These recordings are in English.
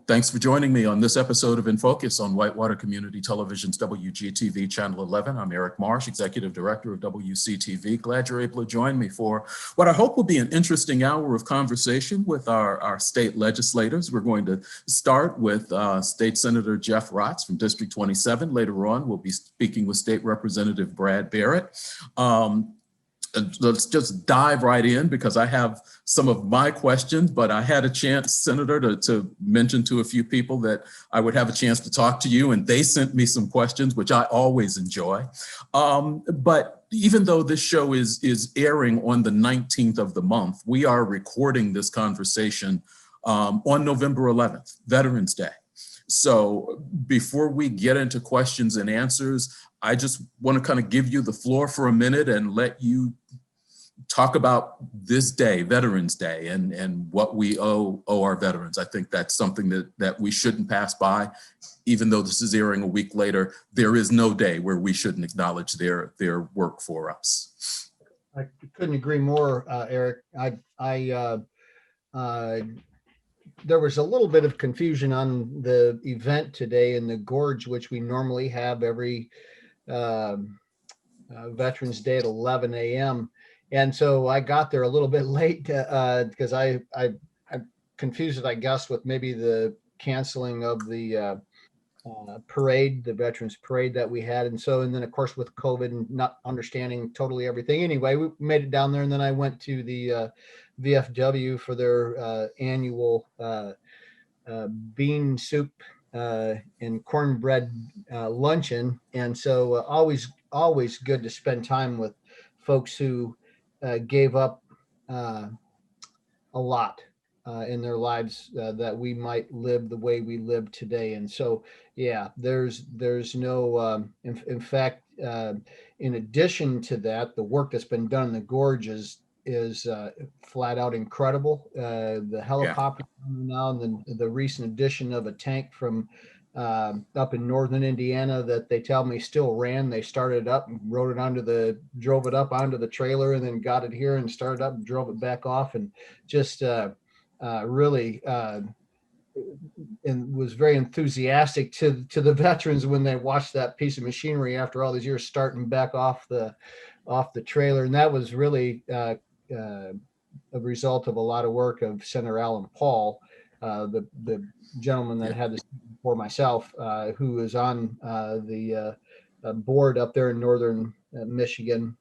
Thanks for joining me on this episode of In Focus on Whitewater Community Television's WGTV Channel 11. I'm Eric Marsh, Executive Director of WCTV. Glad you're able to join me for what I hope will be an interesting hour of conversation with our state legislators. We're going to start with State Senator Jeff Raatz from District 27. Later on, we'll be speaking with State Representative Brad Barrett. Let's just dive right in because I have some of my questions, but I had a chance, Senator, to mention to a few people that I would have a chance to talk to you, and they sent me some questions, which I always enjoy. But even though this show is airing on the 19th of the month, we are recording this conversation on November 11th, Veterans Day. So before we get into questions and answers, I just want to kind of give you the floor for a minute and let you talk about this day, Veterans Day, and what we owe our veterans. I think that's something that we shouldn't pass by. Even though this is airing a week later, there is no day where we shouldn't acknowledge their work for us. I couldn't agree more, Eric. There was a little bit of confusion on the event today in the Gorge, which we normally have every Veterans Day at 11 a.m. And so I got there a little bit late because I confused it, I guess, with maybe the canceling of the parade, the Veterans Parade that we had. And then, of course, with COVID and not understanding totally everything. Anyway, we made it down there, and then I went to the VFW for their annual bean soup and cornbread luncheon. And so always good to spend time with folks who gave up a lot in their lives that we might live the way we live today. And so, yeah, there's no, in fact, in addition to that, the work that's been done in the Gorge is flat out incredible. The helicopter now, and the recent addition of a tank from up in northern Indiana that they tell me still ran. They started up and drove it up onto the trailer, and then got it here and started up and drove it back off, and just really and was very enthusiastic to the veterans when they watched that piece of machinery after all these years starting back off the trailer. And that was really a result of a lot of work of Senator Alan Paul, the gentleman that had this before myself, who is on the board up there in northern Michigan,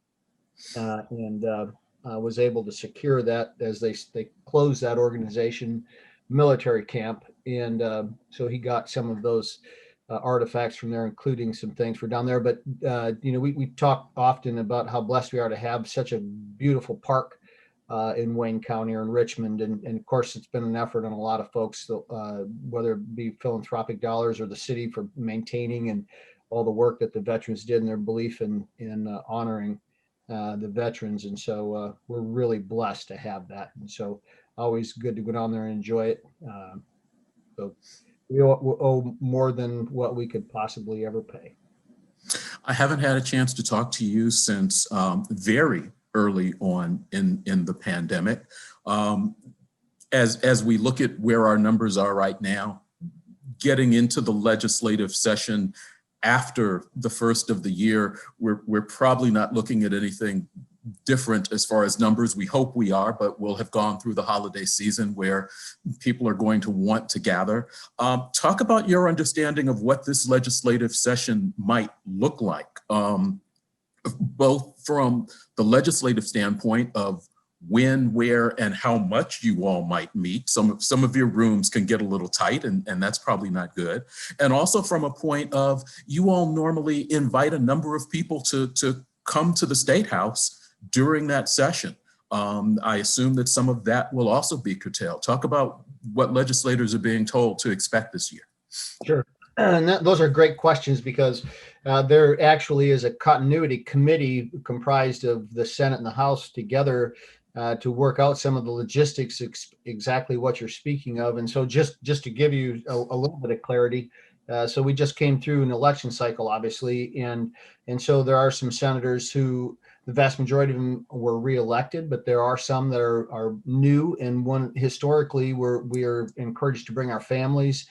and was able to secure that as they closed that organization military camp. And so he got some of those artifacts from there, including some things for down there. But we talk often about how blessed we are to have such a beautiful park in Wayne County or in Richmond. And of course, it's been an effort on a lot of folks, whether it be philanthropic dollars or the city for maintaining and all the work that the veterans did in their belief in honoring the veterans. And so we're really blessed to have that. And so always good to go down there and enjoy it. So we owe more than what we could possibly ever pay. I haven't had a chance to talk to you since very early on in the pandemic. As we look at where our numbers are right now, getting into the legislative session after the first of the year, we're probably not looking at anything different as far as numbers. We hope we are, but we'll have gone through the holiday season where people are going to want to gather. Talk about your understanding of what this legislative session might look like, both from the legislative standpoint of when, where, and how much you all might meet. Some of your rooms can get a little tight, and that's probably not good. And also from a point of, you all normally invite a number of people to come to the State House during that session. I assume that some of that will also be curtailed. Talk about what legislators are being told to expect this year. Sure. And those are great questions, because there actually is a continuity committee comprised of the Senate and the House together to work out some of the logistics, exactly what you're speaking of. And so just to give you a little bit of clarity, so we just came through an election cycle, obviously, and so there are some senators who The vast majority of them were reelected, but there are some that are new. And one historically, we are encouraged to bring our families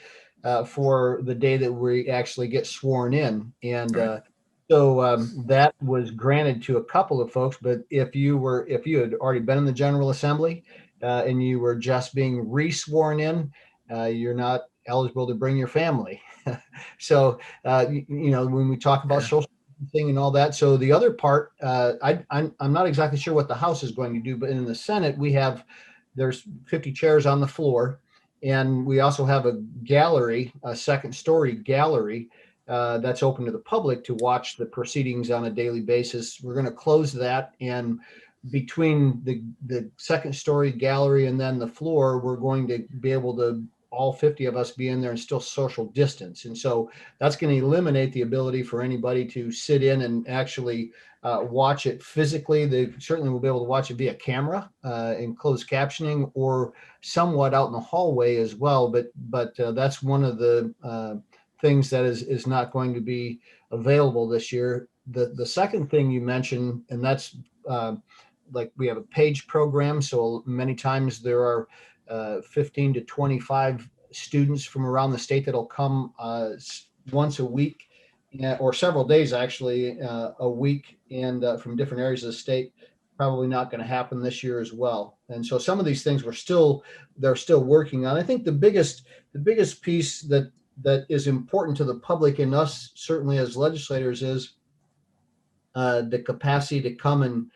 for the day that we actually get sworn in. And Right. that was granted to a couple of folks. But if you had already been in the General Assembly and you were just being re-sworn in, you're not eligible to bring your family. So when we talk about Yeah. social thing and all that. So the other part, I'm not exactly sure what the House is going to do, but in the Senate there's 50 chairs on the floor, and we also have a gallery, a second-story gallery that's open to the public to watch the proceedings on a daily basis. We're going to close that, and between the second-story gallery and then the floor, we're going to be able to all 50 of us be in there and still social distance. And so that's going to eliminate the ability for anybody to sit in and actually watch it physically. They certainly will be able to watch it via camera and closed captioning, or somewhat out in the hallway as well. But that's one of the things that is not going to be available this year. The second thing you mentioned, and that's like we have a page program. So many times there are 15 to 25 students from around the state that'll come once a week or several days actually a week, and from different areas of the state. Probably not going to happen this year as well. And so some of these things they're still working on. I think the biggest piece that is important to the public and us certainly as legislators is the capacity to come and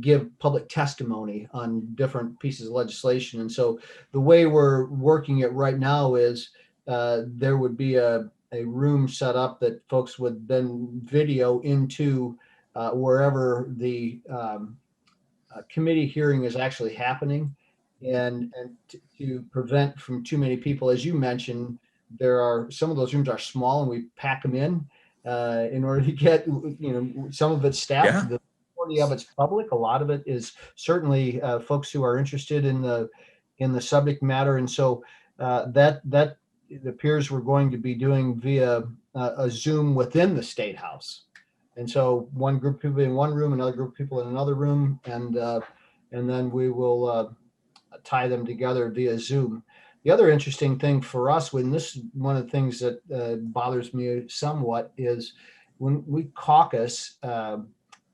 give public testimony on different pieces of legislation. And so the way we're working it right now is there would be a room set up that folks would then video into wherever the committee hearing is actually happening. And to prevent from too many people, as you mentioned, some of those rooms are small and we pack them in order to get, some of it's staffed. Yeah. The majority of it's public. A lot of it is certainly folks who are interested in the subject matter. And so that it appears we're going to be doing via a Zoom within the State House. And so one group of people in one room, another group of people in another room, and then we will tie them together via Zoom. The other interesting thing for us, one of the things that bothers me somewhat, is when we caucus,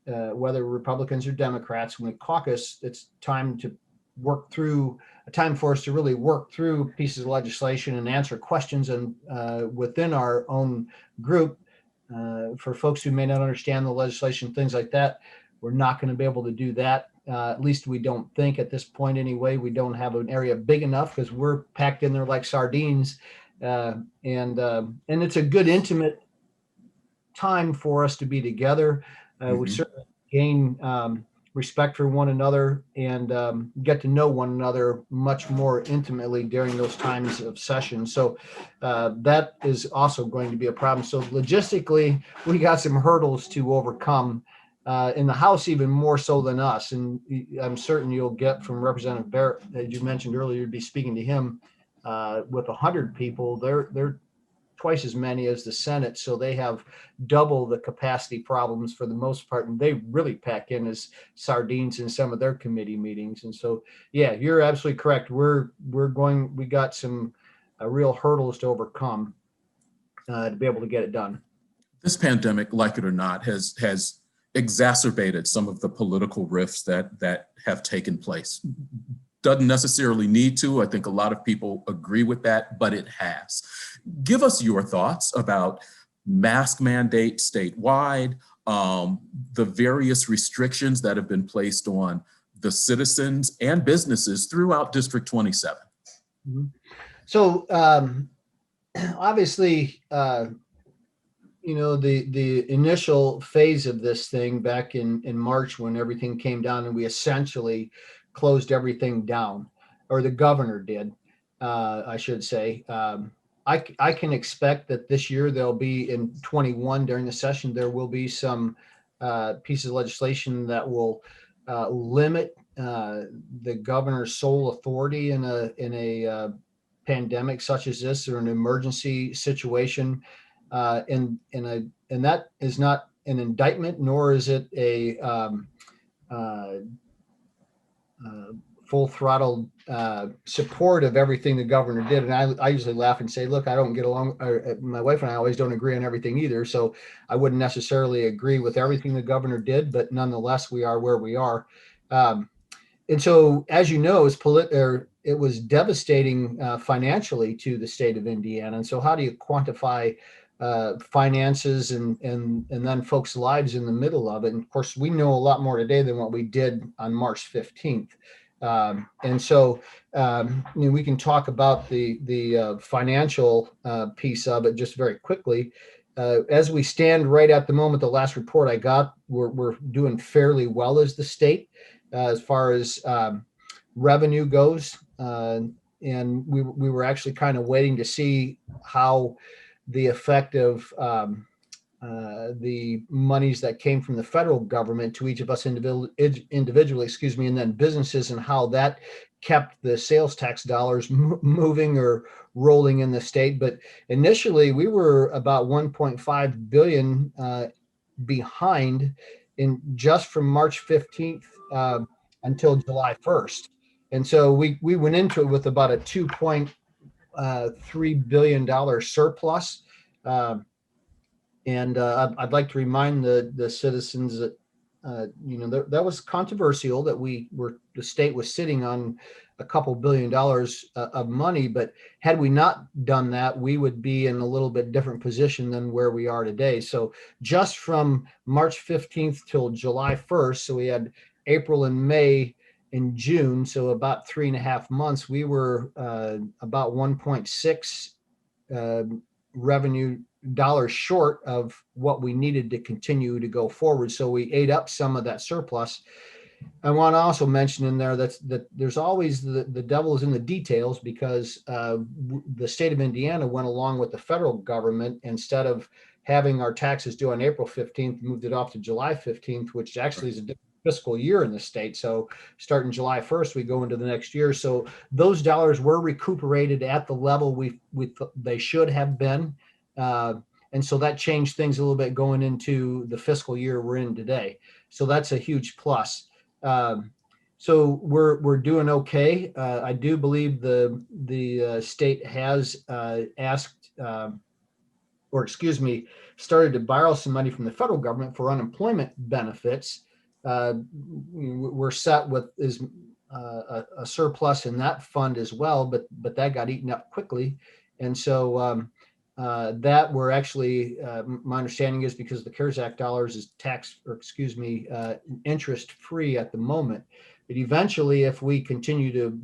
whether Republicans or Democrats, when we caucus, it's time for us to really work through pieces of legislation and answer questions and within our own group. For folks who may not understand the legislation, things like that, we're not going to be able to do that. At least we don't think at this point anyway. We don't have an area big enough because we're packed in there like sardines. And it's a good intimate time for us to be together. We certainly gain respect for one another and get to know one another much more intimately during those times of session. So that is also going to be a problem. So logistically, we got some hurdles to overcome in the House, even more so than us. And I'm certain you'll get from Representative Barrett, as you mentioned earlier, you'd be speaking to him with 100 people. They're twice as many as the Senate, so they have double the capacity problems for the most part, and they really pack in as sardines in some of their committee meetings. And so, yeah, you're absolutely correct. We got some real hurdles to overcome to be able to get it done. This pandemic, like it or not, has exacerbated some of the political rifts that have taken place. Doesn't necessarily need to. I think a lot of people agree with that, but it has. Give us your thoughts about mask mandate statewide, the various restrictions that have been placed on the citizens and businesses throughout District 27. Mm-hmm. So obviously, the initial phase of this thing back in March, when everything came down and we essentially closed everything down, or the governor did, I should say. I can expect that this year there'll be, in 21 during the session, there will be some pieces of legislation that will limit the governor's sole authority in a pandemic such as this, or an emergency situation. And that is not an indictment, nor is it a uh, full throttle support of everything the governor did. And I usually laugh and say, look, I don't get along, or my wife and I always don't agree on everything either. So I wouldn't necessarily agree with everything the governor did, but nonetheless, we are where we are. And so, as you know, it was devastating financially to the state of Indiana. And so how do you quantify finances and then folks' lives in the middle of it? And of course, we know a lot more today than what we did on March 15th. And so we can talk about the financial piece of it just very quickly. As we stand right at the moment, the last report I got, we're doing fairly well as the state as far as revenue goes. And we were actually kind of waiting to see how the effect of the monies that came from the federal government to each of us individually, and then businesses, and how that kept the sales tax dollars moving or rolling in the state. But initially, we were about 1.5 billion behind in just from March 15th until July 1st. And so we went into it with about a $2.3 billion surplus. And I'd like to remind the citizens that, that was controversial that the state was sitting on a couple $1 billion of money, but had we not done that, we would be in a little bit different position than where we are today. So just from March 15th till July 1st, so we had April and May and June, so about 3.5 months, we were about 1.6 revenue dollars short of what we needed to continue to go forward. So we ate up some of that surplus. I want to also mention in there that there's always the devil is in the details, because the state of Indiana went along with the federal government. Instead of having our taxes due on April 15th, moved it off to July 15th, which actually is a different fiscal year in the state. So starting July 1st, we go into the next year. So those dollars were recuperated at the level they should have been. And so that changed things a little bit going into the fiscal year we're in today. So that's a huge plus. So we're doing okay. I do believe the state has started to borrow some money from the federal government for unemployment benefits. We're set with a surplus in that fund as well, but that got eaten up quickly. And so that we're actually, my understanding is because the CARES Act dollars is interest free at the moment. But eventually, if we continue to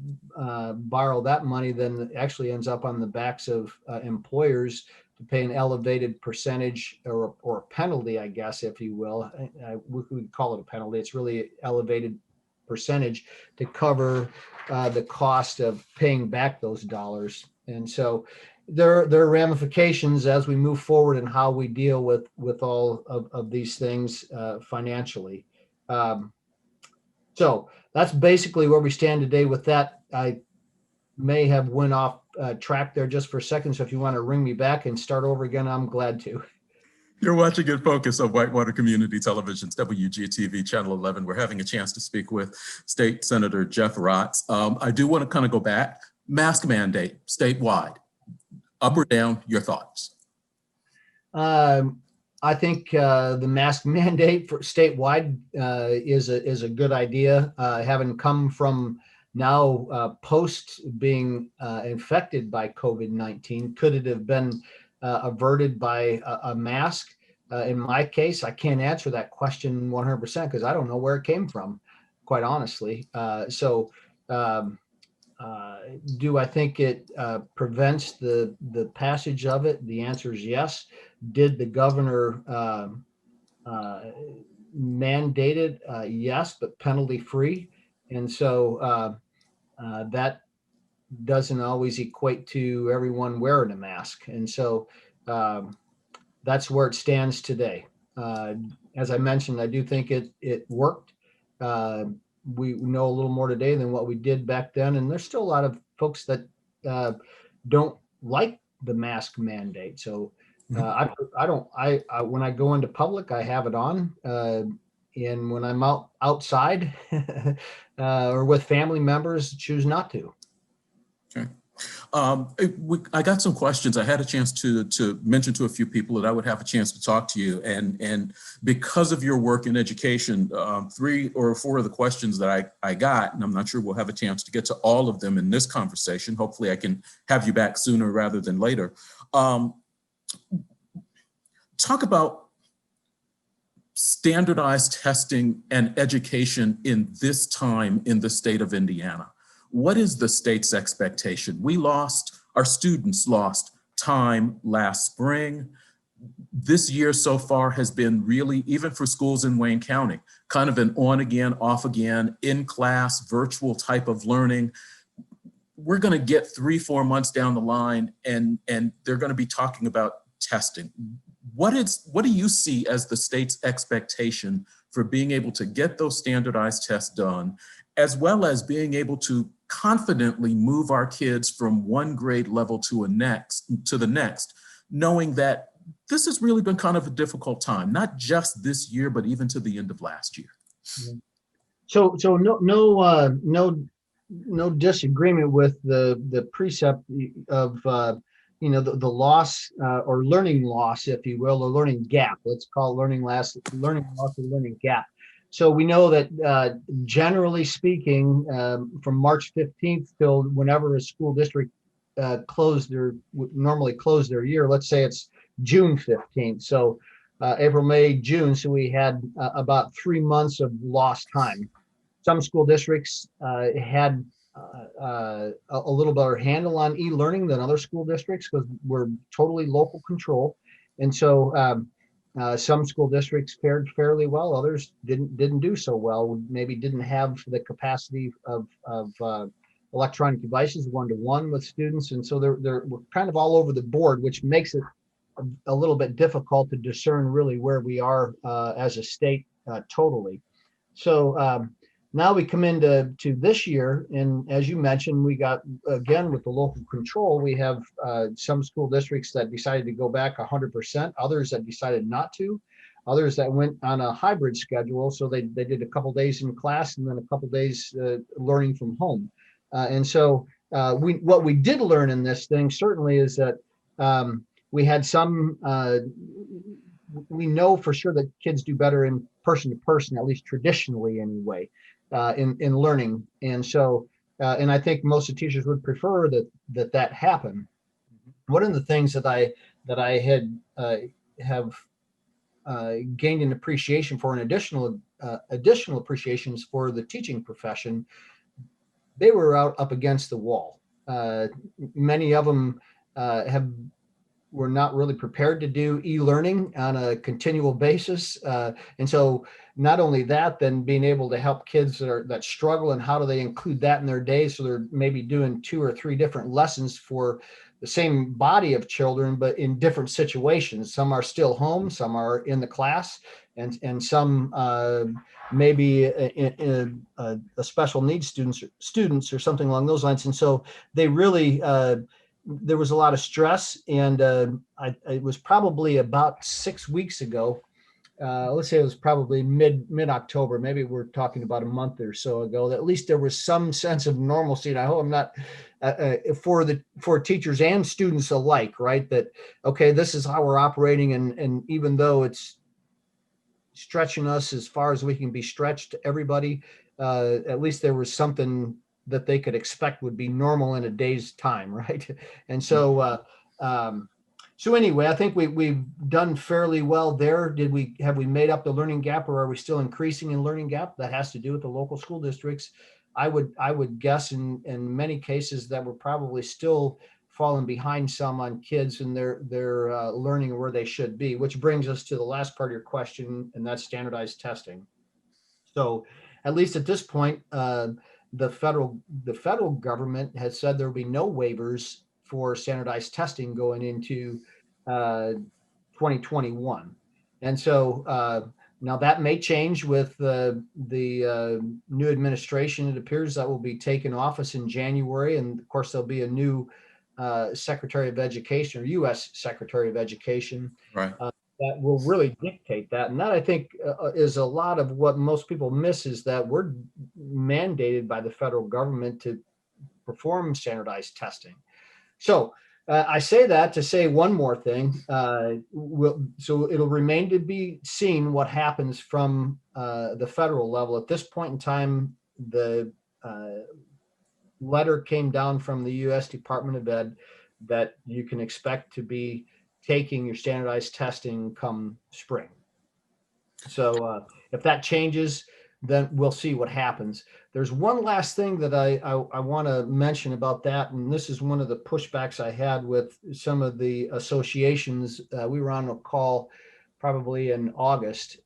borrow that money, then it actually ends up on the backs of employers to pay an elevated percentage or a penalty, I guess, if you will. We could call it a penalty. It's really elevated percentage to cover the cost of paying back those dollars. And so there are ramifications as we move forward in how we deal with all of these things financially. So that's basically where we stand today with that. I may have went off track there just for a second. So if you want to ring me back and start over again, I'm glad to. You're watching In Focus on Whitewater Community Television's WGTV Channel 11. We're having a chance to speak with State Senator Jeff Raatz. I do want to kind of go back. Mask mandate statewide, up or down, your thoughts? I think the mask mandate for statewide is a good idea. Having come from now post being infected by COVID-19, could it have been averted by a mask? In my case, I can't answer that question 100% because I don't know where it came from, quite honestly. Do I think it prevents the passage of it? The answer is yes. Did the governor mandate it? Yes, but penalty free. And so that doesn't always equate to everyone wearing a mask. And so that's where it stands today. As I mentioned, I do think it worked. We know a little more today than what we did back then. And there's still a lot of folks that don't like the mask mandate. So when I go into public, I have it on. and when I'm outside or with family members, choose not to. Okay. I got some questions. I had a chance to mention to a few people that I would have a chance to talk to you. And because of your work in education, 3 or 4 of the questions that I got, and I'm not sure we'll have a chance to get to all of them in this conversation. Hopefully I can have you back sooner rather than later. Talk about standardized testing and education in this time in the state of Indiana. What is the state's expectation? Our students lost time last spring. This year so far has been really, even for schools in Wayne County, kind of an on again, off again, in class, virtual type of learning. We're going to get 3-4 months down the line and they're going to be talking about testing. What do you see as the state's expectation for being able to get those standardized tests done, as well as being able to confidently move our kids from one grade level to the next, knowing that this has really been kind of a difficult time, not just this year, but even to the end of last year? So no disagreement with the precept of the loss or learning loss, if you will, or learning gap. Let's call it learning loss or learning gap. So we know that generally speaking, from March 15th till whenever a school district normally close their year, let's say it's June 15th. So April, May, June. So we had about 3 months of lost time. Some school districts had a little better handle on e-learning than other school districts because we're totally local control. And so some school districts fared fairly well. Others didn't do so well. Maybe didn't have the capacity of electronic devices one-to-one with students, and so we're kind of all over the board, which makes it a little bit difficult to discern really where we are as a state totally. So now we come into this year, and as you mentioned, we got, again, with the local control, we have some school districts that decided to go back 100%, others that decided not to, others that went on a hybrid schedule. So they did a couple days in class and then a couple days learning from home. And so what we did learn in this thing certainly is that we had some, we know for sure that kids do better in person to person, at least traditionally anyway. In learning, and so and I think most of the teachers would prefer that happen. One of the things that I have gained an appreciation for, and additional appreciations for the teaching profession, they were up against the wall. Many of them were not really prepared to do e-learning on a continual basis. And so not only that, then being able to help kids that struggle, and how do they include that in their day. So they're maybe doing 2 or 3 different lessons for the same body of children, but in different situations. Some are still home, some are in the class, and some maybe in a special needs students or something along those lines. And so they really, there was a lot of stress, and it was probably about 6 weeks ago. Let's say it was probably mid-October. Maybe we're talking about a month or so ago. That at least there was some sense of normalcy. And I hope I'm not for teachers and students alike, right? That okay, this is how we're operating, and even though it's stretching us as far as we can be stretched, everybody, at least there was something that they could expect would be normal in a day's time, right? And so, so anyway, I think we've done fairly well there. Have we made up the learning gap, or are we still increasing in learning gap? That has to do with the local school districts. I would guess in many cases that we're probably still falling behind some on kids and their learning where they should be, which brings us to the last part of your question, and that's standardized testing. So at least at this point, the federal government has said there will be no waivers for standardized testing going into 2021. And so now that may change with the new administration. It appears that will be taking office in January. And of course, there'll be a new Secretary of Education, or U.S. Secretary of Education. Right. that will really dictate that. And that, I think, is a lot of what most people miss, is that we're mandated by the federal government to perform standardized testing. So I say that to say one more thing. So it'll remain to be seen what happens from the federal level. At this point in time, the letter came down from the U.S. Department of Ed that you can expect to be taking your standardized testing come spring. So if that changes, then we'll see what happens. There's one last thing that I want to mention about that, and this is one of the pushbacks I had with some of the associations. We were on a call probably in August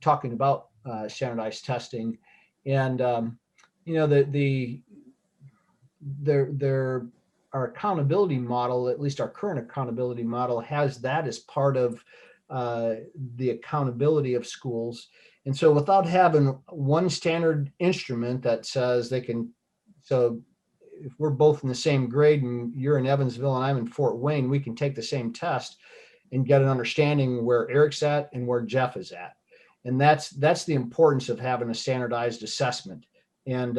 talking about standardized testing, and our accountability model, at least our current accountability model, has that as part of the accountability of schools. And so without having one standard instrument that says they can, so if we're both in the same grade and you're in Evansville and I'm in Fort Wayne, we can take the same test and get an understanding where Eric's at and where Jeff is at. And that's the importance of having a standardized assessment, and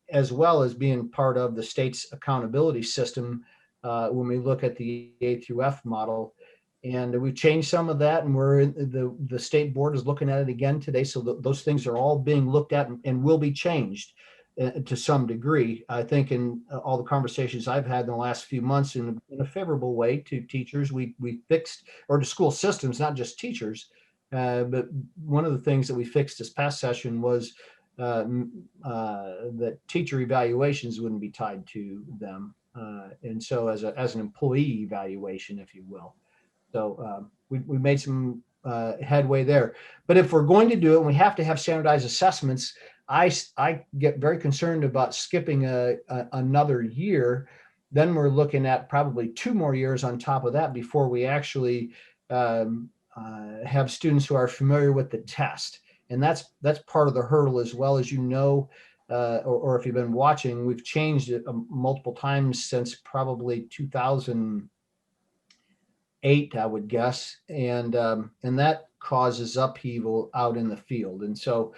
as well as being part of the state's accountability system when we look at the A through F model. And we've changed some of that, and the state board is looking at it again today. So those things are all being looked at and will be changed to some degree. I think in all the conversations I've had in the last few months, in a favorable way to teachers, we fixed, or to school systems, not just teachers. But one of the things that we fixed this past session was that teacher evaluations wouldn't be tied to them, and so as an employee evaluation, if you will. So we made some headway there. But if we're going to do it, and we have to have standardized assessments, I get very concerned about skipping another year. Then we're looking at probably 2 more years on top of that before we actually have students who are familiar with the test. And that's part of the hurdle as well. As you know, or if you've been watching, we've changed it multiple times since probably 2008, I would guess, and that causes upheaval out in the field. And so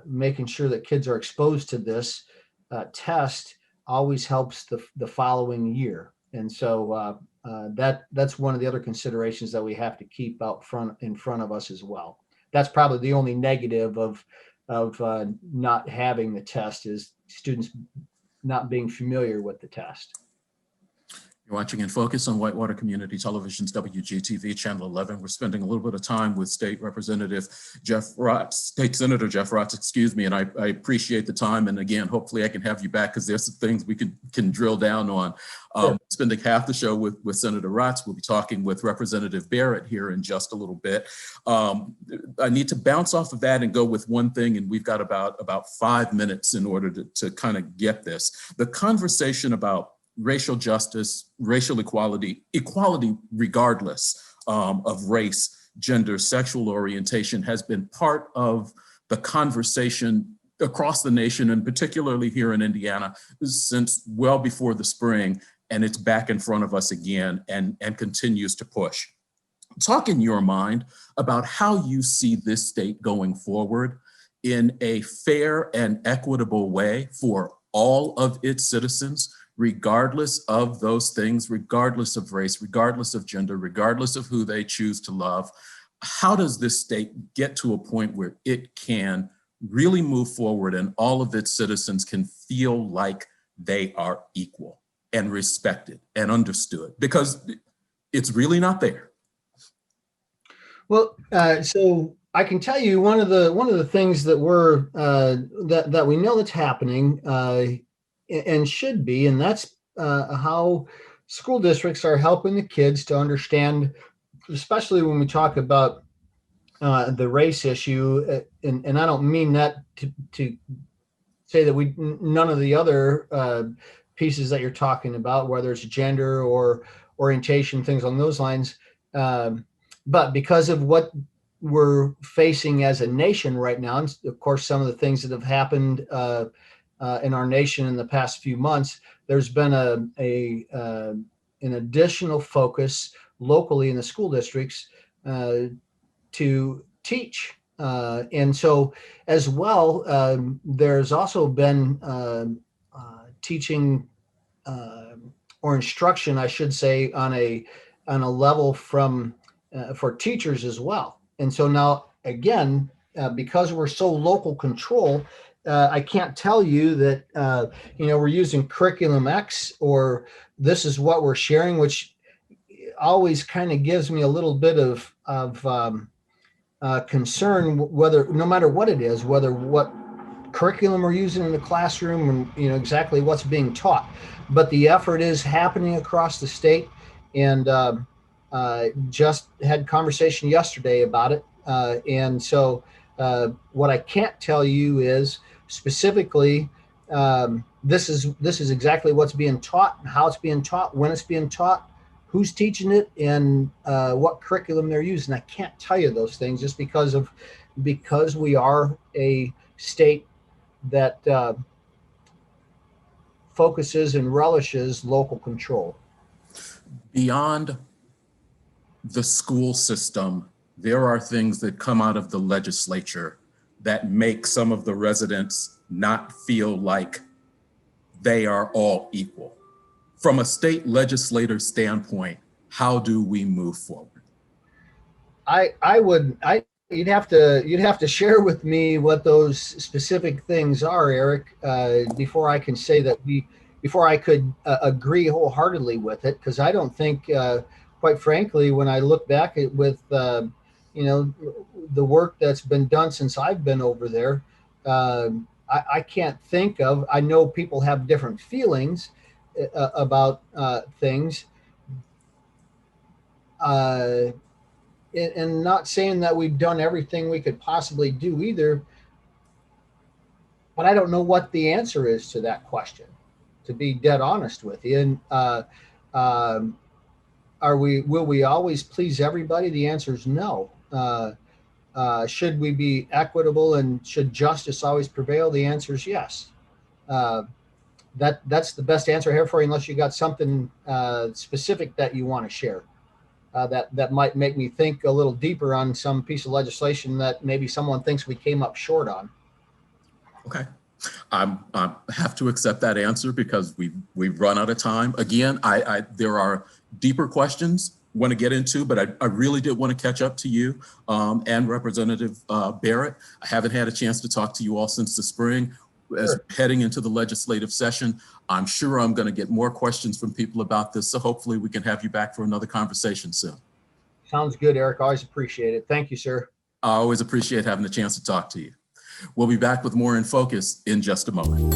making sure that kids are exposed to this test always helps the following year. And so that's one of the other considerations that we have to keep in front of us as well. That's probably the only negative of not having the test, is students not being familiar with the test. You're watching In Focus on Whitewater Community Television's WGTV Channel 11. We're spending a little bit of time with State Representative State Senator Jeff Raatz, excuse me, and I appreciate the time. And again, hopefully I can have you back, because there's some things we can drill down on. Sure. Spending half the show with Senator Raatz. We'll be talking with Representative Barrett here in just a little bit. I need to bounce off of that and go with one thing, and we've got about 5 minutes in order to kind of get this. The conversation about racial justice, racial equality regardless of race, gender, sexual orientation, has been part of the conversation across the nation, and particularly here in Indiana, since well before the spring, and it's back in front of us again and continues to push. Talk in your mind about how you see this state going forward in a fair and equitable way for all of its citizens, regardless of those things, regardless of race, regardless of gender, regardless of who they choose to love. How does this state get to a point where it can really move forward and all of its citizens can feel like they are equal and respected and understood? Because it's really not there. Well, so I can tell you one of the things that that we know that's happening and should be, and that's how school districts are helping the kids to understand, especially when we talk about the race issue. And I don't mean that to say that none of the other pieces that you're talking about, whether it's gender or orientation, things along those lines. But because of what we're facing as a nation right now, and of course, some of the things that have happened in our nation in the past few months, there's been an additional focus locally in the school districts to teach. And so as well, there's also been teaching or instruction, I should say, on a level from for teachers as well. And so now, again, because we're so local control, I can't tell you that, we're using curriculum X or this is what we're sharing, which always kind of gives me a little bit of concern, whether, no matter what it is, whether what curriculum we're using in the classroom and, exactly what's being taught. But the effort is happening across the state, and just had conversation yesterday about it. And so what I can't tell you is specifically, this is exactly what's being taught and how it's being taught, when it's being taught, who's teaching it, and what curriculum they're using. I can't tell you those things just because we are a state that focuses and relishes local control. Beyond the school system, there are things that come out of the legislature that make some of the residents not feel like they are all equal. From a state legislator standpoint, how do we move forward? You'd have to share with me what those specific things are, Eric, before I can say that before I could agree wholeheartedly with it. Because I don't think, quite frankly, when I look back at with the work that's been done since I've been over there, I can't think of. I know people have different feelings about things. And not saying that we've done everything we could possibly do either, but I don't know what the answer is to that question, to be dead honest with you. And will we always please everybody? The answer is no. Should we be equitable and should justice always prevail? The answer is yes. That's the best answer I have for you, unless you got something specific that you want to share. That might make me think a little deeper on some piece of legislation that maybe someone thinks we came up short on. Okay. I have to accept that answer because we've run out of time. Again, there are deeper questions I want to get into, but I really did want to catch up to you and Representative Barrett. I haven't had a chance to talk to you all since the spring. As heading into the legislative session, I'm sure I'm going to get more questions from people about this. So hopefully we can have you back for another conversation soon. Sounds good, Eric. Always appreciate it. Thank you, sir. I always appreciate having the chance to talk to you. We'll be back with more In Focus in just a moment.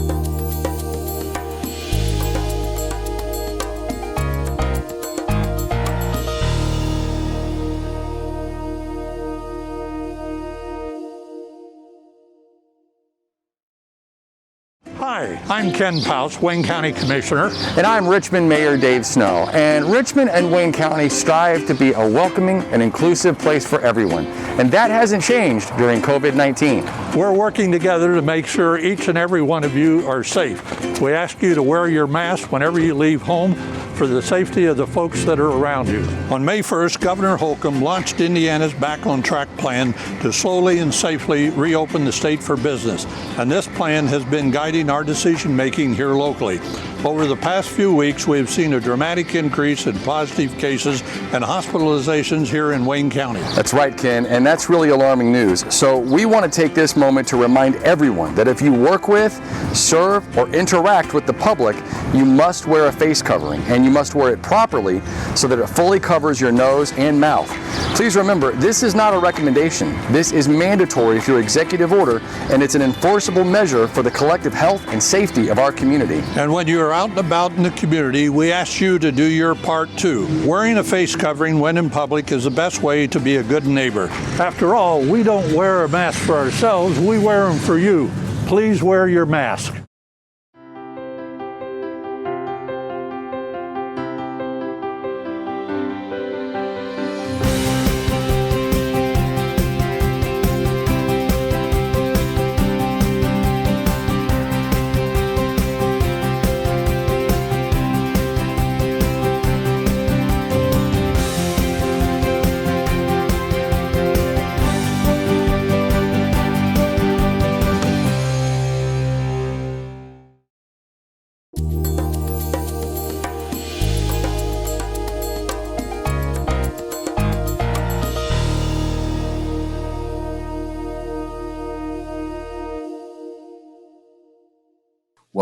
Hi, I'm Ken Paus, Wayne County Commissioner. And I'm Richmond Mayor Dave Snow. And Richmond and Wayne County strive to be a welcoming and inclusive place for everyone. And that hasn't changed during COVID-19. We're working together to make sure each and every one of you are safe. We ask you to wear your mask whenever you leave home for the safety of the folks that are around you. On May 1st, Governor Holcomb launched Indiana's Back on Track plan to slowly and safely reopen the state for business. And this plan has been guiding our decision-making here locally. Over the past few weeks, we have seen a dramatic increase in positive cases and hospitalizations here in Wayne County. That's right, Ken, and that's really alarming news. So we want to take this moment to remind everyone that if you work with, serve, or interact with the public, you must wear a face covering, and you must wear it properly so that it fully covers your nose and mouth. Please remember, this is not a recommendation. This is mandatory through executive order, and it's an enforceable measure for the collective health and safety of our community. And when you are out and about in the community, we ask you to do your part too. Wearing a face covering when in public is the best way to be a good neighbor. After all, we don't wear a mask for ourselves, we wear them for you. Please wear your mask.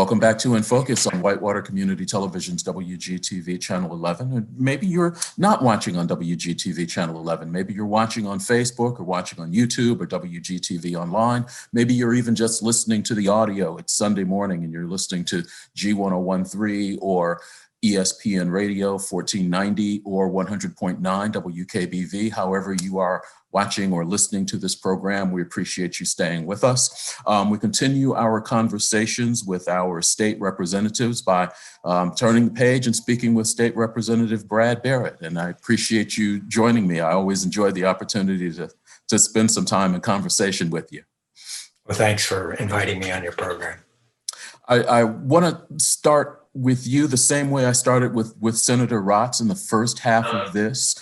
Welcome back to In Focus on Whitewater Community Television's WGTV Channel 11. And maybe you're not watching on WGTV Channel 11. Maybe you're watching on Facebook or watching on YouTube or WGTV Online. Maybe you're even just listening to the audio. It's Sunday morning and you're listening to G1013 or ESPN Radio 1490 or 100.9 WKBV. However you are watching or listening to this program, we appreciate you staying with us. We continue our conversations with our state representatives by turning the page and speaking with State Representative Brad Barrett. And I appreciate you joining me. I always enjoy the opportunity to spend some time in conversation with you. Well, thanks for inviting me on your program. I want to start with you the same way I started with Senator Raatz in the first half of this.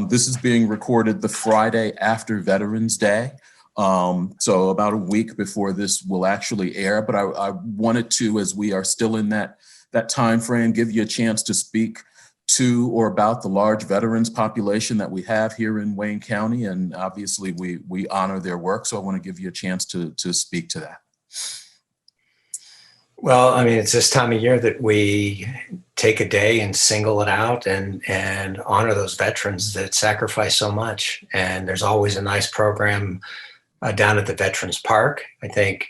This is being recorded the Friday after Veterans Day, so about a week before this will actually air. But I wanted to, as we are still in that time frame, give you a chance to speak to or about the large veterans population that we have here in Wayne County, and obviously we honor their work. So I want to give you a chance to speak to that. Well, I mean, it's this time of year that we take a day and single it out and honor those veterans that sacrifice so much. And there's always a nice program down at the Veterans Park. I think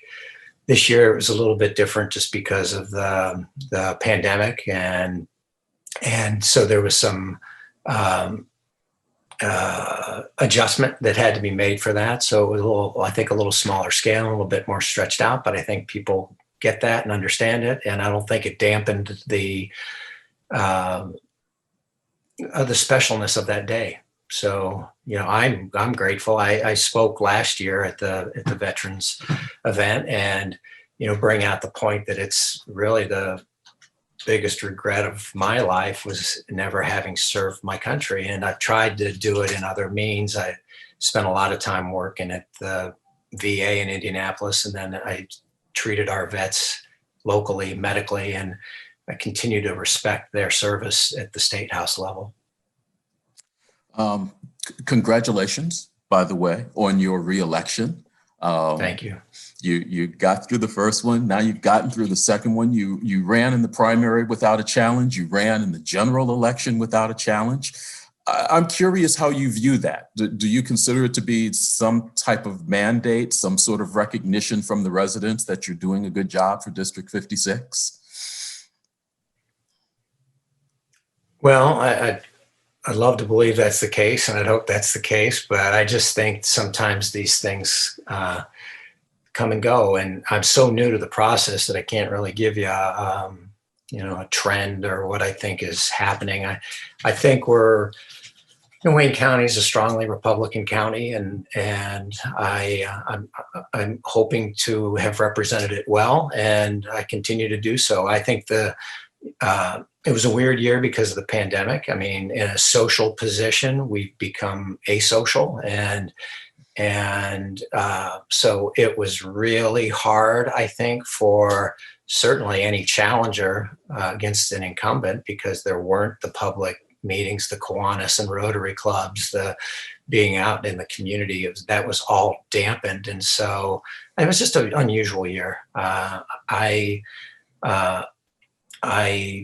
this year it was a little bit different just because of the pandemic. And so there was some adjustment that had to be made for that. So it was I think a little smaller scale, a little bit more stretched out, but I think people get that and understand it, and I don't think it dampened the specialness of that day. So, you know, I'm grateful. I spoke last year at the veterans event, and you know, bring out the point that it's really the biggest regret of my life was never having served my country, and I've tried to do it in other means. I spent a lot of time working at the VA in Indianapolis, and then I treated our vets locally, medically, and I continue to respect their service at the State House level. Congratulations, by the way, on your reelection. Thank you. You got through the first one. Now you've gotten through the second one. You ran in the primary without a challenge. You ran in the general election without a challenge. I'm curious how you view that. Do you consider it to be some type of mandate, some sort of recognition from the residents that you're doing a good job for District 56? Well, I'd love to believe that's the case, and I'd hope that's the case, but I just think sometimes these things come and go, and I'm so new to the process that I can't really give you a trend or what I think is happening. I think Wayne County is a strongly Republican county, and I'm hoping to have represented it well, and I continue to do so. I think it was a weird year because of the pandemic. I mean, in a social position, we've become asocial, and so it was really hard, I think, for certainly any challenger against an incumbent, because there weren't the public meetings, the Kiwanis and Rotary clubs, the being out in the community, that was all dampened. And so it was just an unusual year. I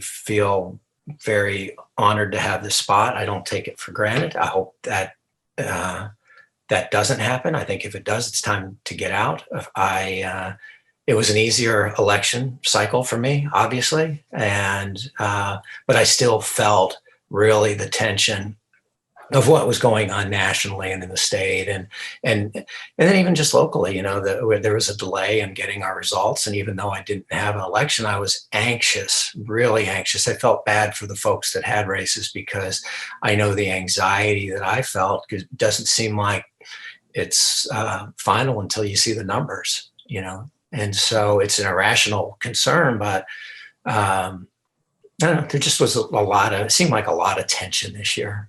feel very honored to have this spot. I don't take it for granted. I hope that that doesn't happen. I think if it does, it's time to get out. It was an easier election cycle for me, obviously, but I still felt really the tension of what was going on nationally and in the state, and then even just locally. You know, there was a delay in getting our results, and even though I didn't have an election, I was anxious, really anxious. I felt bad for the folks that had races, because I know the anxiety that I felt, because it doesn't seem like it's final until you see the numbers, you know. And so it's an irrational concern, but I don't know, there just was it seemed like a lot of tension this year.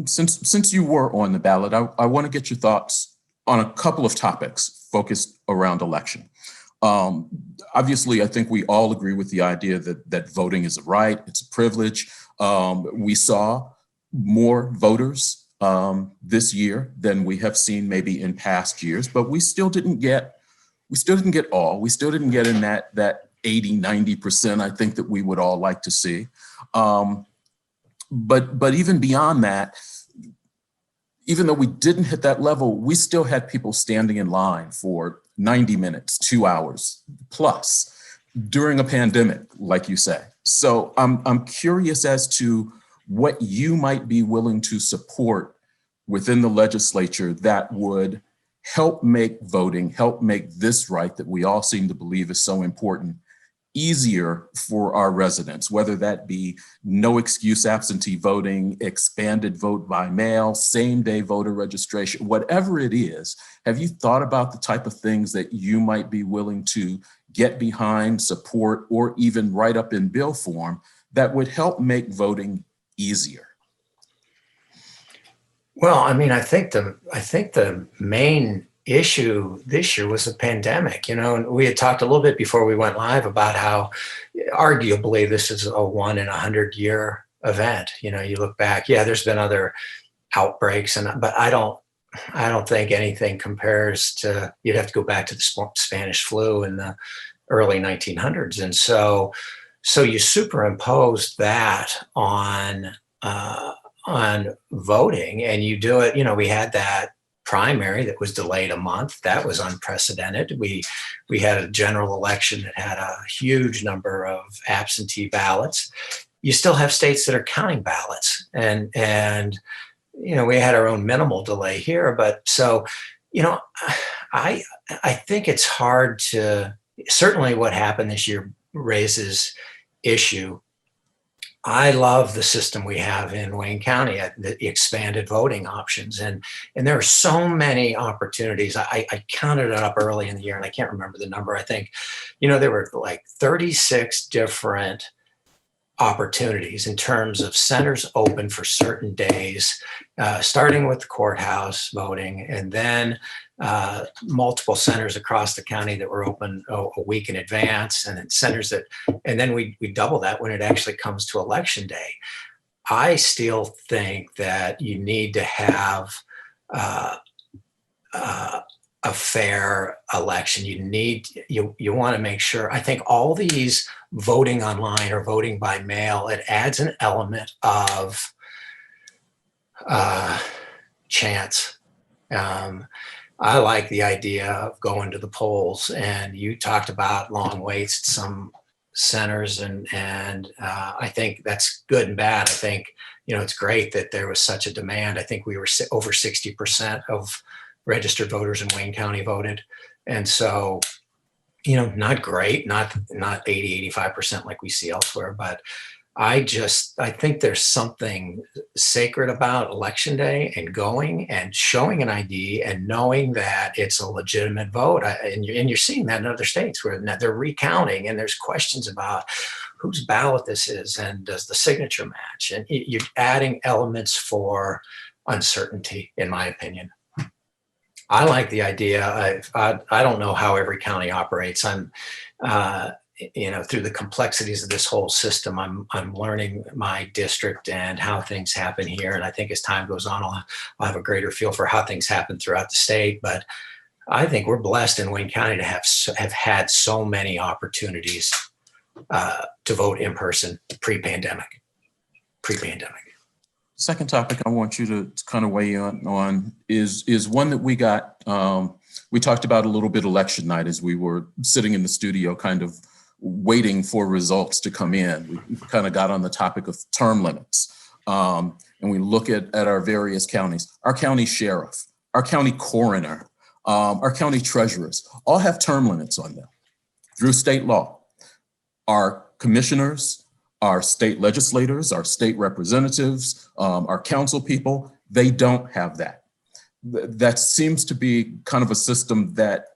Since you were on the ballot, I want to get your thoughts on a couple of topics focused around election. Obviously, I think we all agree with the idea that voting is a right, it's a privilege. We saw more voters this year than we have seen maybe in past years, but we still didn't get We still didn't get all. We still didn't get in that 80, 90% I think that we would all like to see. But even beyond that, even though we didn't hit that level, we still had people standing in line for 90 minutes, 2 hours plus during a pandemic, like you say. So I'm curious as to what you might be willing to support within the legislature that would help make voting, help make this right that we all seem to believe is so important, easier for our residents, whether that be no excuse absentee voting, expanded vote by mail, same day voter registration, whatever it is. Have you thought about the type of things that you might be willing to get behind, support, or even write up in bill form that would help make voting easier? Well, I mean, I think the main issue this year was the pandemic, and we had talked a little bit before we went live about how arguably this is a 1 in 100 year event. You look back, there's been other outbreaks, but I don't think anything compares to, you'd have to go back to the Spanish flu in the early 1900s. And so you superimposed that on voting, and you do it, we had that primary that was delayed a month. That was unprecedented. We had a general election that had a huge number of absentee ballots. You still have states that are counting ballots, and we had our own minimal delay here. But so, I think it's hard to, certainly what happened this year raises issue. I love the system we have in Wayne County, the expanded voting options. And there are so many opportunities. I counted it up early in the year, and I can't remember the number. I think, there were like 36 different opportunities in terms of centers open for certain days, starting with the courthouse voting, and then multiple centers across the county that were open a week in advance, and then centers and then we double that when it actually comes to election day. I still think that you need to have a fair election. You want to make sure, I think all these voting online or voting by mail, it adds an element of chance. I like the idea of going to the polls, and you talked about long waits at some centers, and I think that's good and bad. I think, it's great that there was such a demand. I think we were over 60% of registered voters in Wayne County voted. And so, not great, not 80, 85% like we see elsewhere, but I think there's something sacred about election day and going and showing an ID and knowing that it's a legitimate vote. And you're seeing that in other states where they're recounting, and there's questions about whose ballot this is and does the signature match. And you're adding elements for uncertainty, in my opinion. I like the idea. I don't know how every county operates. I'm through the complexities of this whole system, I'm learning my district and how things happen here. And I think as time goes on, I'll have a greater feel for how things happen throughout the state. But I think we're blessed in Wayne County to have had so many opportunities to vote in person pre-pandemic. Second topic I want you to kind of weigh in on is one that we got, we talked about a little bit election night as we were sitting in the studio kind of waiting for results to come in. We kind of got on the topic of term limits. And we look at our various counties, our county sheriff, our county coroner, our county treasurers, all have term limits on them through state law. Our commissioners, our state legislators, our state representatives, our council people, they don't have that. That seems to be kind of a system that,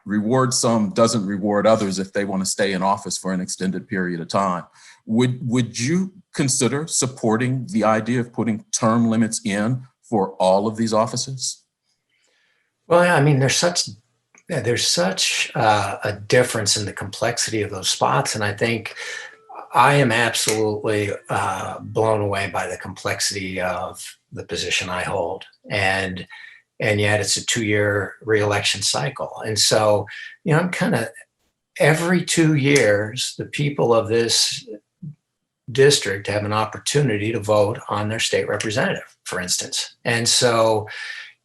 rewards some, doesn't reward others if they want to stay in office for an extended period of time. Would you consider supporting the idea of putting term limits in for all of these offices? Well, I mean, there's such a difference in the complexity of those spots, and I think I am absolutely blown away by the complexity of the position I hold. And and yet it's a 2-year reelection cycle. And so, I'm kind of every 2 years, the people of this district have an opportunity to vote on their state representative, for instance. And so,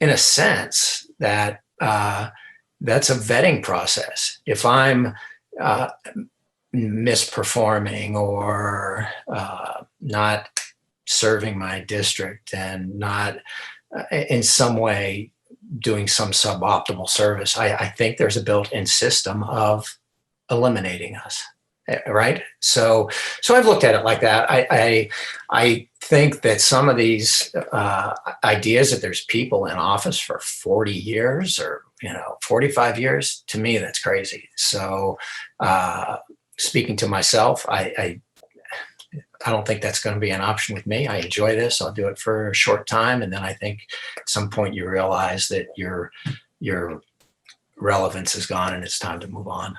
in a sense, that's a vetting process. If I'm misperforming or not serving my district and not in some way doing some suboptimal service, I think there's a built-in system of eliminating us, right? So I've looked at it like that. I think that some of these ideas that there's people in office for 40 years or 45 years, to me that's crazy. So speaking to myself, I don't think that's going to be an option with me. I enjoy this. I'll do it for a short time, and then I think at some point you realize that your relevance is gone and it's time to move on.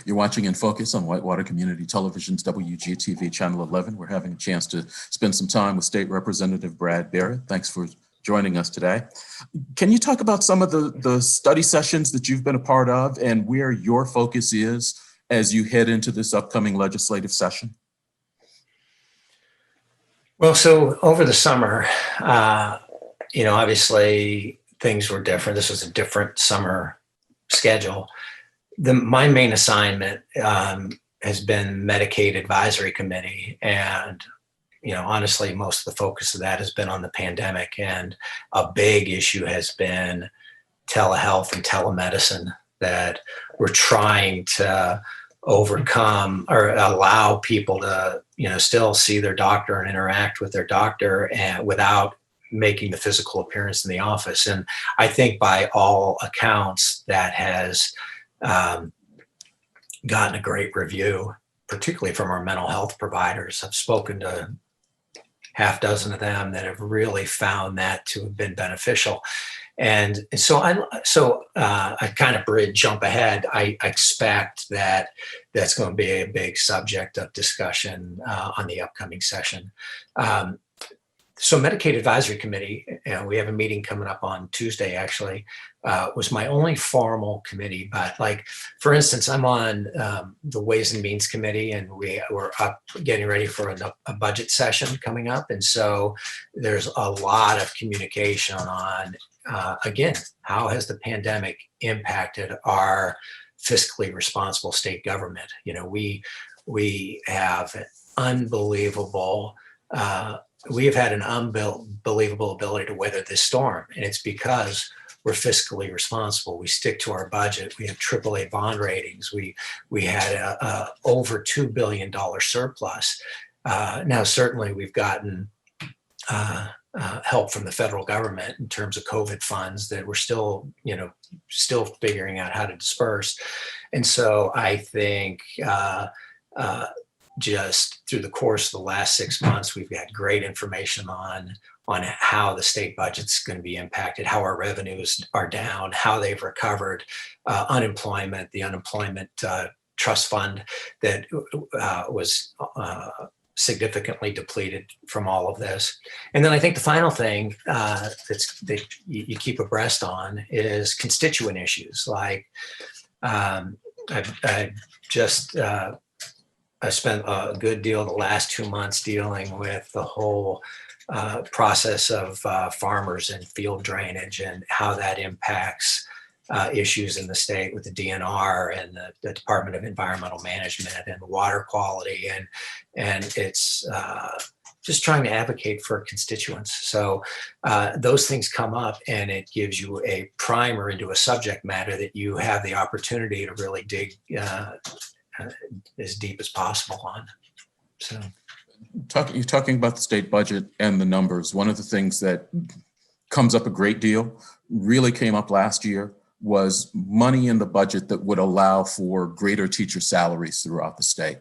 You're watching In Focus on Whitewater Community Television's WGTV Channel 11. We're having a chance to spend some time with State Representative Brad Barrett. Thanks for joining us today. Can you talk about some of the study sessions that you've been a part of and where your focus is as you head into this upcoming legislative session? Well, so over the summer, obviously things were different. This was a different summer schedule. My main assignment has been Medicaid Advisory Committee, and honestly, most of the focus of that has been on the pandemic, and a big issue has been telehealth and telemedicine that we're trying to overcome or allow people to still see their doctor and interact with their doctor and without making the physical appearance in the office. And I think by all accounts that has gotten a great review, particularly from our mental health providers. I've spoken to half dozen of them that have really found that to have been beneficial. And so I kind of jump ahead. I expect that that's going to be a big subject of discussion on the upcoming session. So Medicaid Advisory Committee, we have a meeting coming up on Tuesday, actually, was my only formal committee. But for instance, I'm on the Ways and Means Committee, and we're up getting ready for a budget session coming up. And so there's a lot of communication on, again, how has the pandemic impacted our fiscally responsible state government? We have an unbelievable we have had an unbelievable ability to weather this storm, and it's because we're fiscally responsible. We stick to our budget. We have AAA bond ratings. We had a over $2 billion surplus. Now, certainly, we've gotten help from the federal government in terms of COVID funds that we're still figuring out how to disperse. And so I think just through the course of the last 6 months, we've got great information on how the state budget's going to be impacted, how our revenues are down, how they've recovered, unemployment, the unemployment trust fund that was significantly depleted from all of this. And then I think the final thing that you keep abreast on is constituent issues. I spent a good deal of the last 2 months dealing with the whole process of farmers and field drainage and how that impacts issues in the state with the DNR and the Department of Environmental Management and water quality. And it's just trying to advocate for constituents. So those things come up, and it gives you a primer into a subject matter that you have the opportunity to really dig as deep as possible on. So You're talking about the state budget and the numbers. One of the things that comes up a great deal, really came up last year, was money in the budget that would allow for greater teacher salaries throughout the state.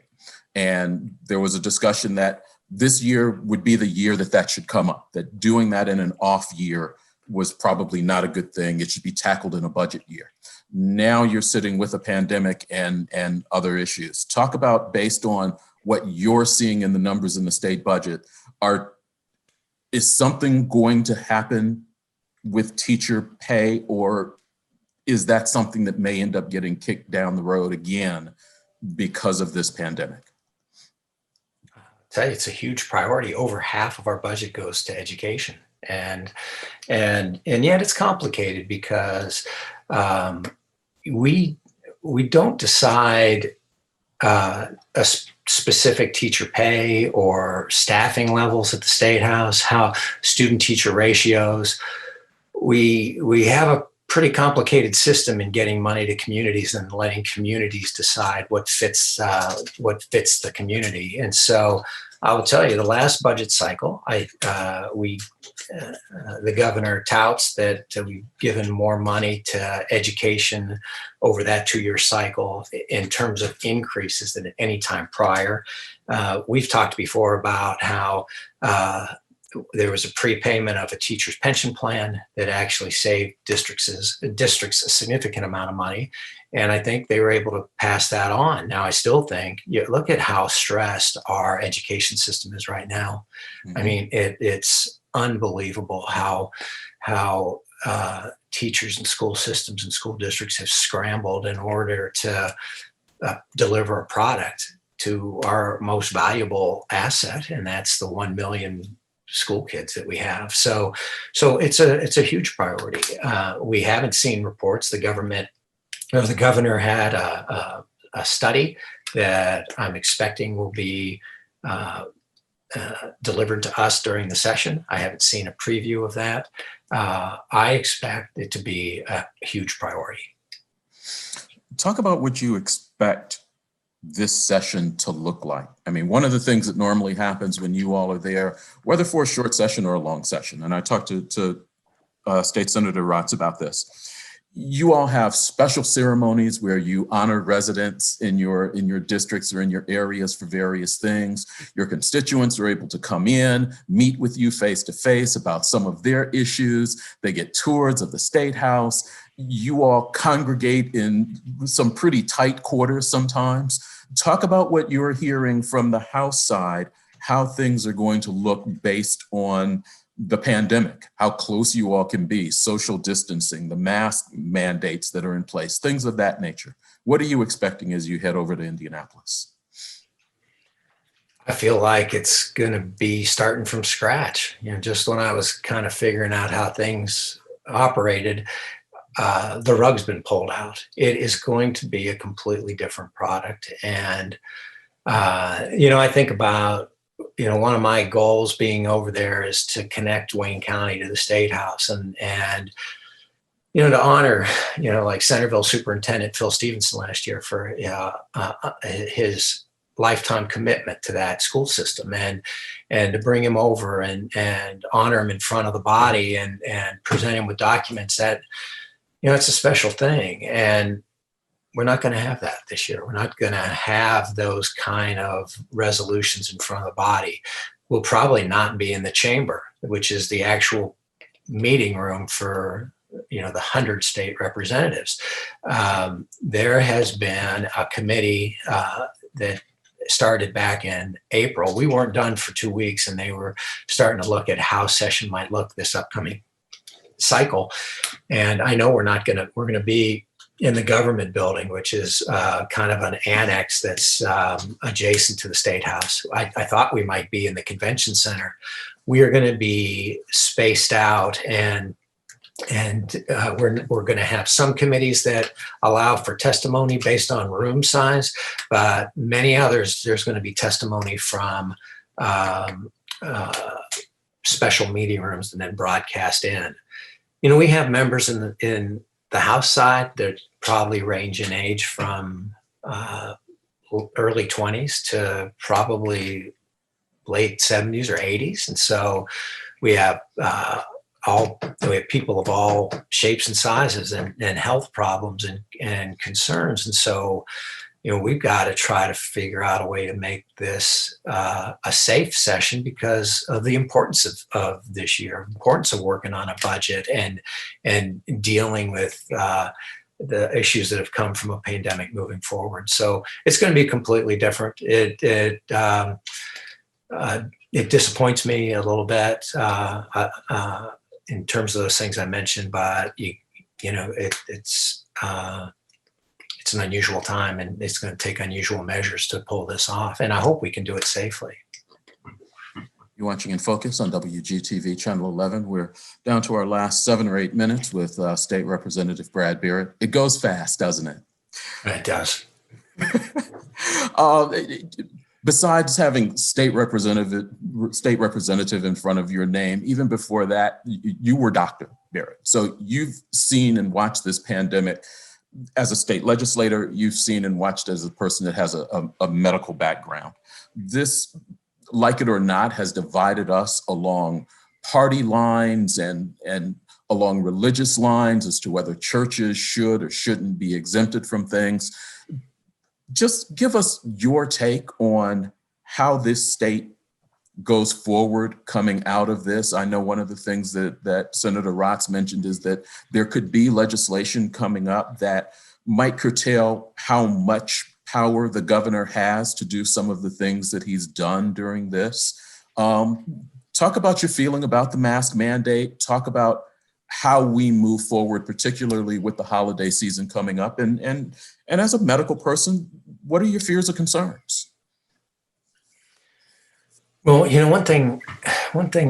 And there was a discussion that this year would be the year that should come up, that doing that in an off year was probably not a good thing. It should be tackled in a budget year. Now you're sitting with a pandemic and other issues. Talk about, based on what you're seeing in the numbers in the state budget, is something going to happen with teacher pay, or is that something that may end up getting kicked down the road again because of this pandemic? Tell you, it's a huge priority. Over half of our budget goes to education, and yet it's complicated because we don't decide specific teacher pay or staffing levels at the State House, how student teacher ratios. We have a pretty complicated system in getting money to communities and letting communities decide what fits the community. And so I will tell you, the last budget cycle, the governor touts that we've given more money to education over that 2-year cycle in terms of increases than at any time prior. We've talked before about how there was a prepayment of a teacher's pension plan that actually saved districts a significant amount of money. And I think they were able to pass that on. Now, I still think, look at how stressed our education system is right now. Mm-hmm. I mean, it's unbelievable how teachers and school systems and school districts have scrambled in order to deliver a product to our most valuable asset, and that's the 1 million school kids that we have. So it's a huge priority. We haven't seen reports. The governor had a study that I'm expecting will be delivered to us during the session. I haven't seen a preview of that. I expect it to be a huge priority. Talk about what you expect this session to look like. I mean, one of the things that normally happens when you all are there, whether for a short session or a long session, and I talked to State Senator Raatz about this, you all have special ceremonies where you honor residents in your districts or in your areas for various things. Your constituents are able to come in, meet with you face to face about some of their issues. They get tours of the State House. You all congregate in some pretty tight quarters sometimes. Talk about what you're hearing from the House side, how things are going to look based on the pandemic, how close you all can be, social distancing, the mask mandates that are in place, things of that nature. What are you expecting as you head over to Indianapolis? I feel like it's going to be starting from scratch. Just when I was kind of figuring out how things operated, the rug's been pulled out. It is going to be a completely different product. And, I think about, one of my goals being over there is to connect Wayne County to the State House and to honor, like Centerville Superintendent Phil Stevenson last year for his lifetime commitment to that school system, and to bring him over and honor him in front of the body and present him with documents that, it's a special thing. And we're not going to have that this year. We're not going to have those kind of resolutions in front of the body. We'll probably not be in the chamber, which is the actual meeting room for, the 100 state representatives. There has been a committee that started back in April. We weren't done for 2 weeks, and they were starting to look at how session might look this upcoming cycle. And I know we're going to be in the government building, which is kind of an annex that's adjacent to the State House. I thought we might be in the convention center. We are going to be spaced out, and we're going to have some committees that allow for testimony based on room size, but many others, there's going to be testimony from special meeting rooms and then broadcast in. We have members in the House side that probably range in age from early 20s to probably late 70s or 80s. And so we have people of all shapes and sizes and health problems and concerns. And so, we've got to try to figure out a way to make this a safe session because of the importance of this year, importance of working on a budget and dealing with the issues that have come from a pandemic moving forward. So it's going to be completely different. It disappoints me a little bit. in terms of those things I mentioned, but it's an unusual time, and it's going to take unusual measures to pull this off. And I hope we can do it safely. You're watching In Focus on WGTV Channel 11. We're down to our last 7 or 8 minutes with State Representative Brad Barrett. It goes fast, doesn't it? It does. Besides having state representative in front of your name, even before that, you were Dr. Barrett. So you've seen and watched this pandemic as a state legislator. You've seen and watched as a person that has a medical background. This, like it or not, has divided us along party lines and along religious lines as to whether churches should or shouldn't be exempted from things. Just give us your take on how this state goes forward coming out of this. I know one of the things that Senator Raatz mentioned is that there could be legislation coming up that might curtail how much power the governor has to do some of the things that he's done during this. Talk about your feeling about the mask mandate. Talk about how we move forward, particularly with the holiday season coming up. And as a medical person, what are your fears or concerns? Well, one thing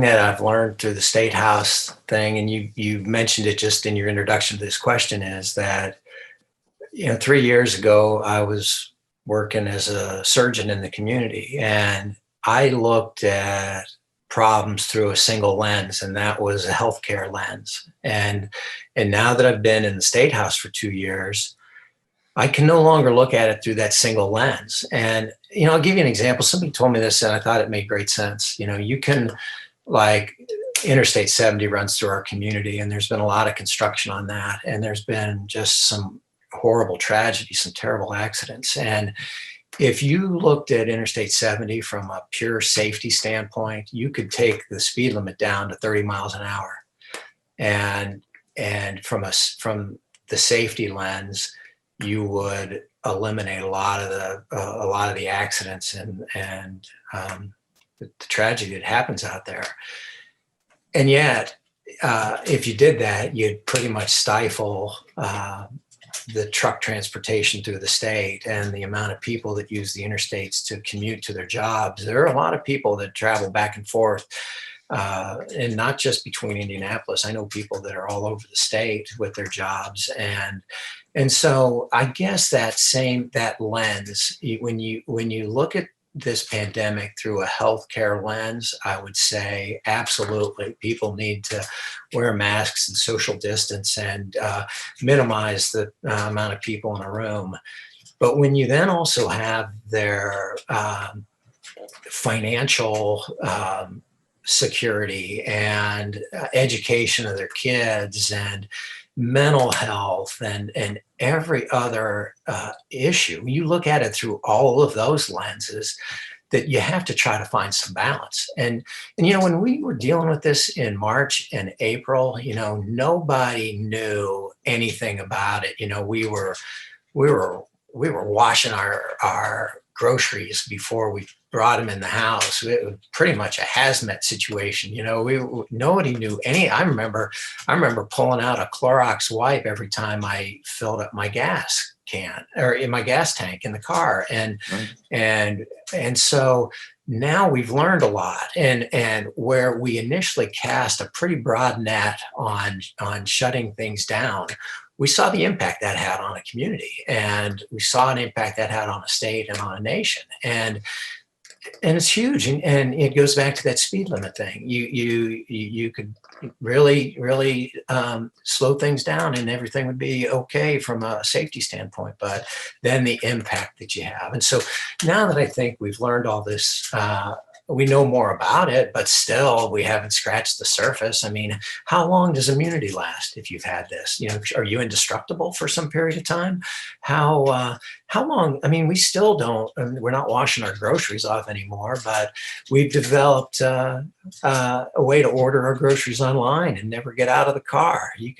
that I've learned through the State House thing, and you mentioned it just in your introduction to this question, is that 3 years ago I was working as a surgeon in the community, and I looked at problems through a single lens, and that was a healthcare lens. And now that I've been in the State House for 2 years, I can no longer look at it through that single lens. And, I'll give you an example. Somebody told me this and I thought it made great sense. You can, like, Interstate 70 runs through our community, and there's been a lot of construction on that. And there's been just some horrible tragedies, some terrible accidents. And if you looked at Interstate 70 from a pure safety standpoint, you could take the speed limit down to 30 miles an hour. And from the safety lens, you would eliminate a lot of the accidents and the tragedy that happens out there. And yet, if you did that, you'd pretty much stifle the truck transportation through the state and the amount of people that use the interstates to commute to their jobs. There are a lot of people that travel back and forth, and not just between Indianapolis. I know people that are all over the state with their jobs. And so I guess that lens, when you look at this pandemic through a healthcare lens, I would say absolutely people need to wear masks and social distance and minimize the amount of people in a room. But when you then also have their financial security and education of their kids and mental health and every other issue, you look at it through all of those lenses, that you have to try to find some balance. And when we were dealing with this in March and April, nobody knew anything about it. We were washing our groceries before we brought them in the house. It was pretty much a hazmat situation. Nobody knew any. I remember pulling out a Clorox wipe every time I filled up my gas can or in my gas tank in the car. And so now we've learned a lot, and where we initially cast a pretty broad net on shutting things down, we saw the impact that had on a community, and we saw an impact that had on a state and on a nation. And it's huge. And it goes back to that speed limit thing. You could really slow things down and everything would be okay from a safety standpoint, but then the impact that you have. And so now that I think we've learned all this, we know more about it, but still we haven't scratched the surface. I mean, how long does immunity last if you've had this? Are you indestructible for some period of time? How long? I mean, we still don't, we're not washing our groceries off anymore, but we've developed a way to order our groceries online and never get out of the car. I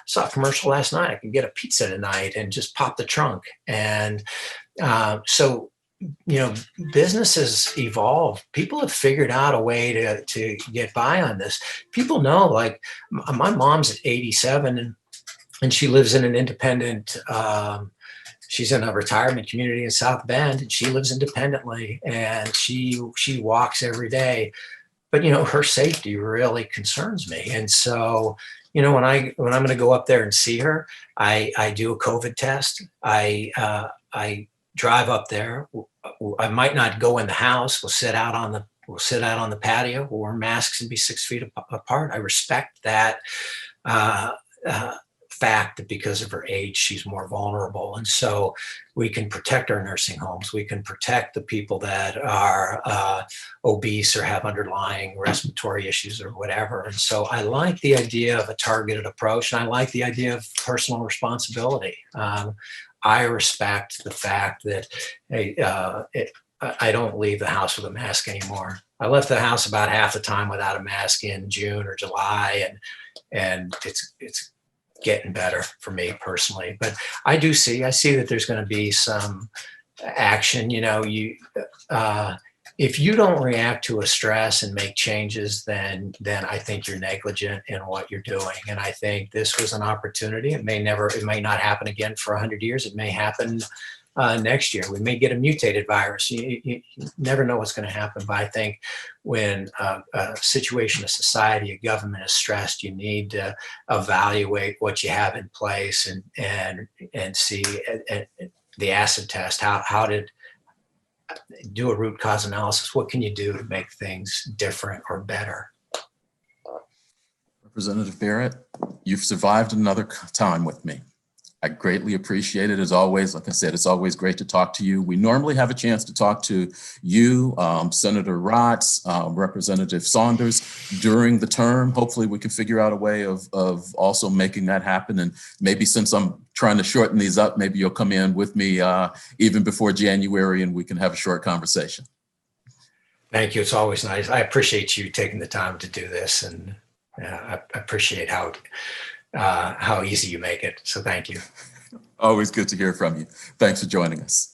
saw a commercial last night. I can get a pizza tonight and just pop the trunk. And so businesses evolve. People have figured out a way to get by on this. People know, like my mom's 87 and she lives in an independent, she's in a retirement community in South Bend, and she lives independently, and she walks every day. But her safety really concerns me, and so when I'm going to go up there and see her, I do a COVID test. I drive up there. I might not go in the house. We'll sit out on the patio. We'll wear masks and be 6 feet apart. I respect that. Fact that because of her age, she's more vulnerable. And so we can protect our nursing homes. We can protect the people that are obese or have underlying respiratory issues or whatever. And so I like the idea of a targeted approach, and I like the idea of personal responsibility. I respect the fact that I don't leave the house with a mask anymore. I left the house about half the time without a mask in June or July, and it's getting better for me personally. But I see that there's going to be some action. If you don't react to a stress and make changes, then I think you're negligent in what you're doing. And I think this was an opportunity. It may not happen again for 100 years. It may happen next year. We may get a mutated virus. You never know what's going to happen. But I think when a situation of society, a government is stressed, you need to evaluate what you have in place and see the acid test. How did do a root cause analysis? What can you do to make things different or better? Representative Barrett, you've survived another time with me. I greatly appreciate it. As always, like I said, it's always great to talk to you. We normally have a chance to talk to you, Senator Raatz, Representative Saunders during the term. Hopefully we can figure out a way of also making that happen. And maybe since I'm trying to shorten these up, maybe you'll come in with me even before January and we can have a short conversation. Thank you. It's always nice. I appreciate you taking the time to do this, and I appreciate how easy you make it. So thank you. Always good to hear from you. Thanks for joining us.